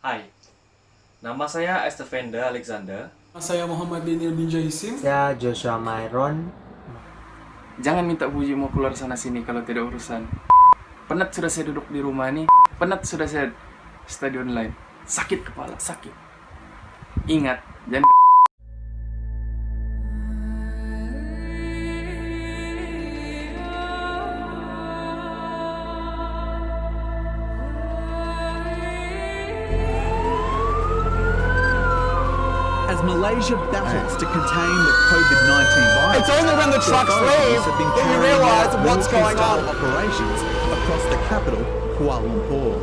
Hai, nama saya Estefenda Alexander. Saya Muhammad Daniel bin Jaisim. Saya Joshua Myron. Jangan minta puji mau keluar sana sini kalau tidak urusan. Penat sudah saya duduk di rumah nih. Penat sudah saya study online. Sakit kepala, sakit. Ingat, jangan As Malaysia battles to contain the COVID-19 virus, It's only when the trucks leave authorities have been that you carrying realise out what's going on. military-style operations across the capital, Kuala Lumpur.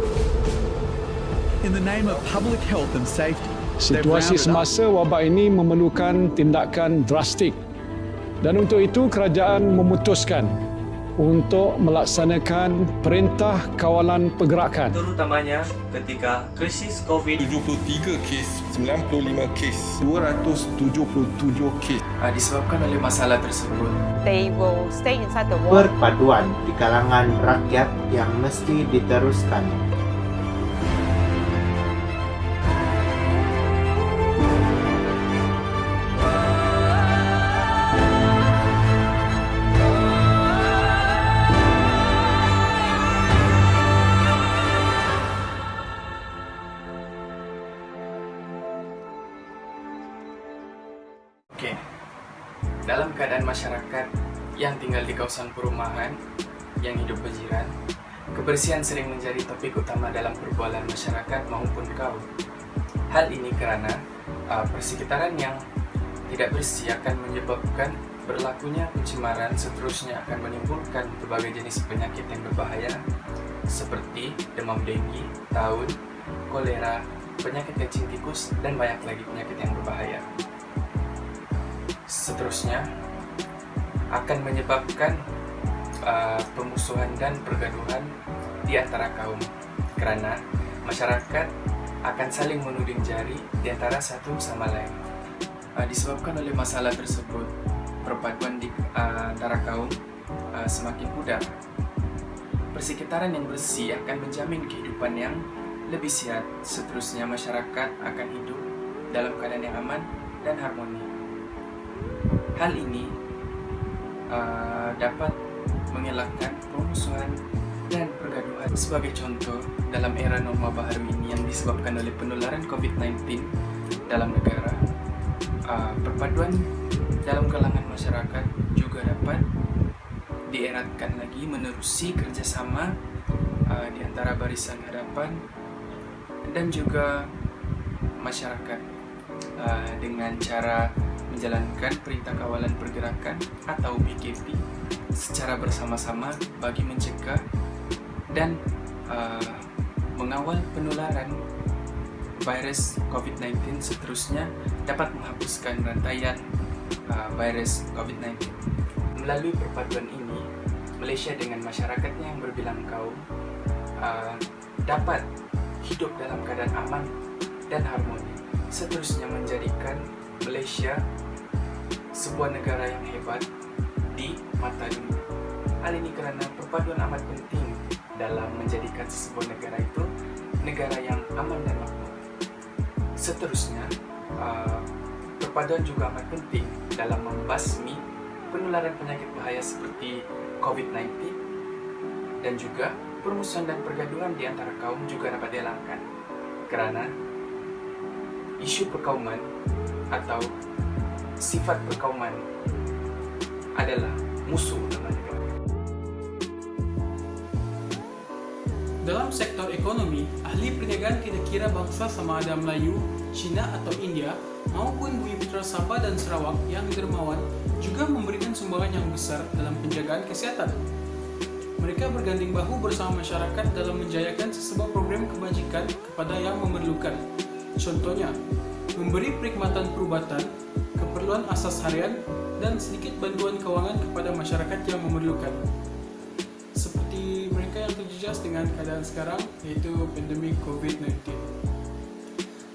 In the name of public health and safety, they've Situasi rounded up semasa wabak ini memerlukan tindakan drastik dan untuk itu kerajaan memutuskan untuk melaksanakan perintah kawalan pergerakan. Terutamanya ketika krisis COVID 73 kes, 95 kes, 277 kes. disebabkan oleh masalah tersebut. They will stay inside the wall. Perpaduan di kalangan rakyat yang mesti diteruskan. Oke. Dalam keadaan masyarakat yang tinggal di kawasan perumahan yang hidup berjiran, kebersihan sering menjadi topik utama dalam perbualan masyarakat maupun kaum. Hal ini karena persekitaran yang tidak bersih akan menyebabkan berlakunya pencemaran, seterusnya akan menimbulkan berbagai jenis penyakit yang berbahaya seperti demam denggi, taun, kolera, penyakit cacing tikus, dan banyak lagi penyakit yang berbahaya. Seterusnya akan menyebabkan pemusuhan dan pergaduhan di antara kaum karena masyarakat akan saling menuding jari di antara satu sama lain. Disebabkan oleh masalah tersebut, perpaduan di antara kaum semakin pudar. Persekitaran yang bersih akan menjamin kehidupan yang lebih sehat. Seterusnya masyarakat akan hidup dalam keadaan yang aman dan harmoni. Hal ini dapat mengelakkan permusuhan dan pergaduhan. Sebagai contoh, dalam era norma baru ini yang disebabkan oleh penularan COVID-19 dalam negara, perpaduan dalam kalangan masyarakat juga dapat dieratkan lagi menerusi kerjasama di antara barisan hadapan dan juga masyarakat dengan cara menjalankan Perintah Kawalan Pergerakan atau PKP secara bersama-sama bagi mencegah dan mengawal penularan virus COVID-19, seterusnya dapat menghapuskan rantaian virus COVID-19. Melalui perpaduan ini, Malaysia dengan masyarakatnya yang berbilang kaum dapat hidup dalam keadaan aman dan harmoni, seterusnya menjadikan Malaysia sebuah negara yang hebat di mata dunia. Hal ini kerana perpaduan amat penting dalam menjadikan sebuah negara itu negara yang aman dan makmur. Seterusnya, perpaduan juga amat penting dalam membasmi penularan penyakit bahaya seperti COVID-19 dan juga permusuhan dan pergaduhan di antara kaum juga dapat dihilangkan kerana isu perkauman atau sifat perkauman adalah musuh utama negara. Dalam sektor ekonomi, ahli perniagaan tidak kira bangsa sama ada Melayu, Cina atau India maupun Bumi Putra Sabah dan Sarawak yang dermawan juga memberikan sumbangan yang besar dalam penjagaan kesihatan. Mereka berganding bahu bersama masyarakat dalam menjayakan sesebuah program kebajikan kepada yang memerlukan. Contohnya, memberi perkhidmatan perubatan, keperluan asas harian, dan sedikit bantuan keuangan kepada masyarakat yang memerlukan. Seperti mereka yang terjejas dengan keadaan sekarang, yaitu pandemik COVID-19.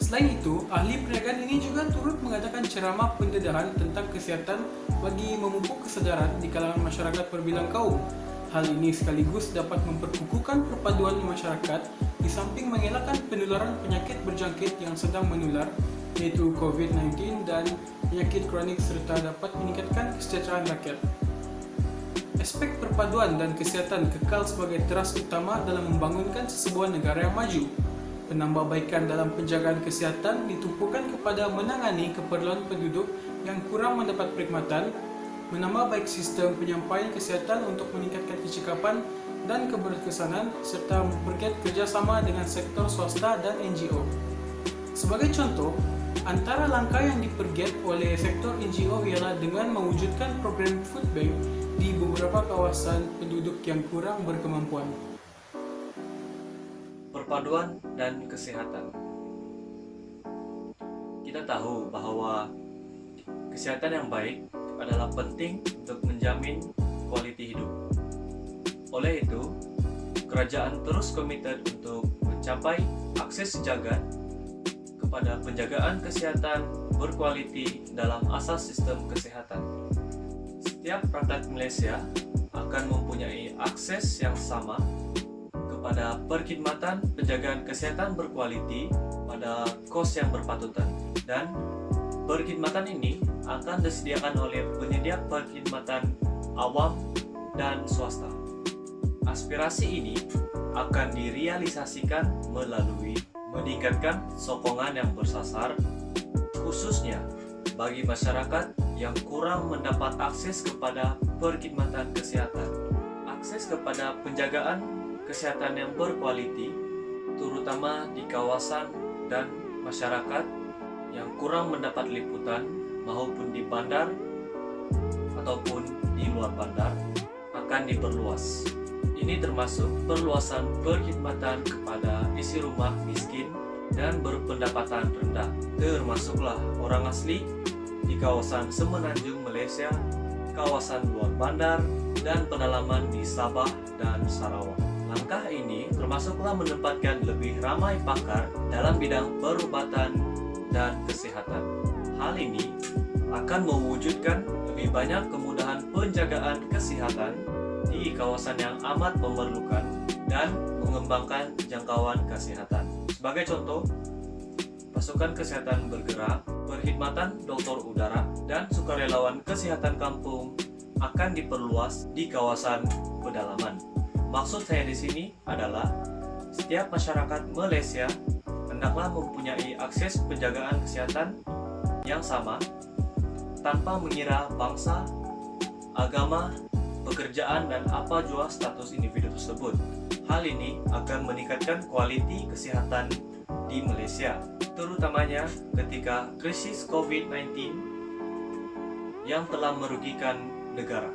Selain itu, ahli perniagaan ini juga turut mengadakan ceramah pendedahan tentang kesihatan bagi memupuk kesadaran di kalangan masyarakat berbilang kaum. Hal ini sekaligus dapat memperkukuhkan perpaduan masyarakat di samping mengelakkan penularan penyakit berjangkit yang sedang menular, yaitu COVID-19 dan penyakit kronik serta dapat meningkatkan kesejahteraan rakyat. Aspek perpaduan dan kesihatan kekal sebagai teras utama dalam membangunkan sesebuah negara yang maju. Penambahbaikan dalam penjagaan kesihatan ditumpukan kepada menangani keperluan penduduk yang kurang mendapat perkhidmatan, menambah baik sistem penyampaian kesihatan untuk meningkatkan kecekapan dan keberkesanan serta mempergiat kerjasama dengan sektor swasta dan NGO. Sebagai contoh, antara langkah yang dipergiat oleh sektor NGO ialah dengan mewujudkan program food bank di beberapa kawasan penduduk yang kurang berkemampuan. Perpaduan dan kesehatan. Kita tahu bahwa kesehatan yang baik adalah penting untuk menjamin kualiti hidup. Oleh itu, kerajaan terus komited untuk mencapai akses sejagat kepada penjagaan kesehatan berkualiti dalam asas sistem kesehatan. Setiap rakyat Malaysia akan mempunyai akses yang sama kepada perkhidmatan penjagaan kesihatan berkualiti pada kos yang berpatutan, dan perkhidmatan ini akan disediakan oleh penyedia perkhidmatan awam dan swasta. Aspirasi ini akan direalisasikan melalui meningkatkan sokongan yang bersasar, khususnya bagi masyarakat yang kurang mendapat akses kepada perkhidmatan kesihatan. Akses kepada penjagaan kesehatan yang berkualiti, terutama di kawasan dan masyarakat yang kurang mendapat liputan maupun di bandar ataupun di luar bandar, akan diperluas. Ini termasuk perluasan perkhidmatan kepada isi rumah miskin dan berpendapatan rendah, termasuklah orang asli di kawasan Semenanjung Malaysia, kawasan luar bandar, dan pedalaman di Sabah dan Sarawak. Langkah ini termasuklah menempatkan lebih ramai pakar dalam bidang perubatan dan kesehatan. Hal ini akan mewujudkan lebih banyak kemudahan penjagaan kesehatan di kawasan yang amat memerlukan dan mengembangkan jangkauan kesehatan. Sebagai contoh, pasukan kesehatan bergerak, perkhidmatan doktor udara, dan sukarelawan kesehatan kampung akan diperluas di kawasan pedalaman. Maksud saya di sini adalah setiap masyarakat Malaysia hendaklah mempunyai akses penjagaan kesehatan yang sama tanpa mengira bangsa, agama, pekerjaan, dan apa jua status individu tersebut. Hal ini akan meningkatkan kualiti kesehatan di Malaysia, terutamanya ketika krisis COVID-19 yang telah merugikan negara.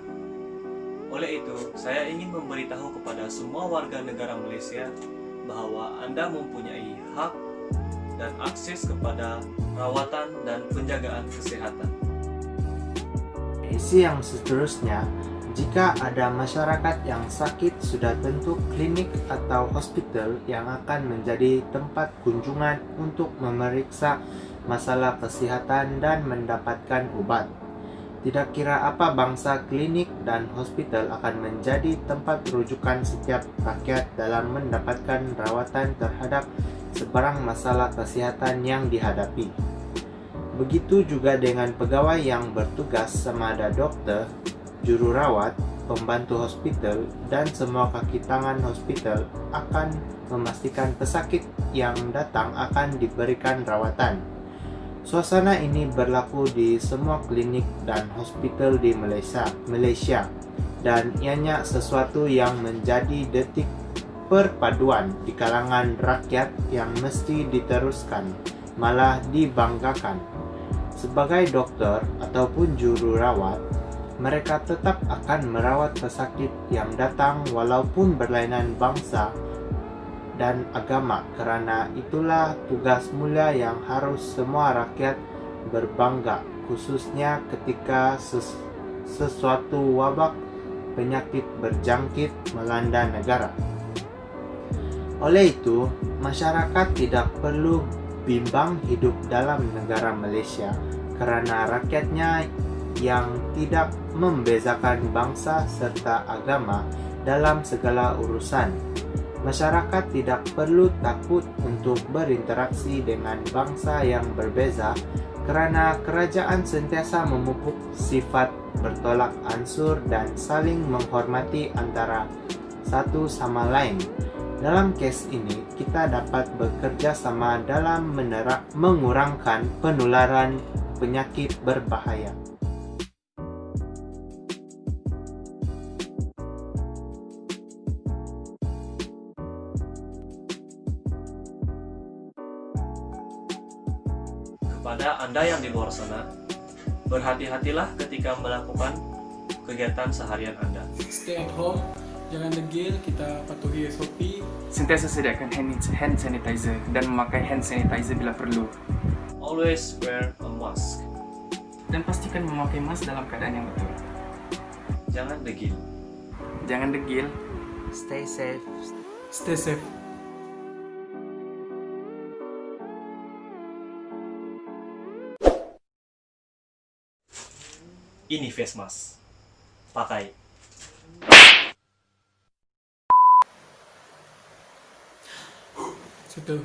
Oleh itu, saya ingin memberitahu kepada semua warga negara Malaysia bahwa Anda mempunyai hak dan akses kepada rawatan dan penjagaan kesehatan. Isi yang seterusnya, jika ada masyarakat yang sakit, sudah tentu klinik atau hospital yang akan menjadi tempat kunjungan untuk memeriksa masalah kesehatan dan mendapatkan obat. Tidak kira apa bangsa, klinik dan hospital akan menjadi tempat rujukan setiap rakyat dalam mendapatkan rawatan terhadap sebarang masalah kesihatan yang dihadapi. Begitu juga dengan pegawai yang bertugas sama ada dokter, jururawat, pembantu hospital, dan semua kaki tangan hospital akan memastikan pesakit yang datang akan diberikan rawatan. Suasana ini berlaku di semua klinik dan hospital di Malaysia, dan ianya sesuatu yang menjadi detik perpaduan di kalangan rakyat yang mesti diteruskan, malah dibanggakan. Sebagai dokter ataupun jururawat, mereka tetap akan merawat pesakit yang datang walaupun berlainan bangsa dan agama, kerana itulah tugas mulia yang harus semua rakyat berbangga, khususnya ketika sesuatu wabak penyakit berjangkit melanda negara. Oleh itu, masyarakat tidak perlu bimbang hidup dalam negara Malaysia, kerana rakyatnya yang tidak membezakan bangsa serta agama dalam segala urusan. Masyarakat tidak perlu takut untuk berinteraksi dengan bangsa yang berbeza kerana kerajaan sentiasa memupuk sifat bertolak ansur dan saling menghormati antara satu sama lain. Dalam kes ini, kita dapat bekerja sama dalam mengurangkan penularan penyakit berbahaya. Kepada Anda yang di luar sana, berhati-hatilah ketika melakukan kegiatan seharian Anda. Stay at home, jangan degil, kita patuhi SOP. Sentiasa sediakan hand sanitizer dan memakai hand sanitizer bila perlu. Always wear a mask. Dan pastikan memakai mask dalam keadaan yang betul. Jangan degil. Jangan degil. Stay safe. Stay safe. Ini face mask. Pakai. Situ.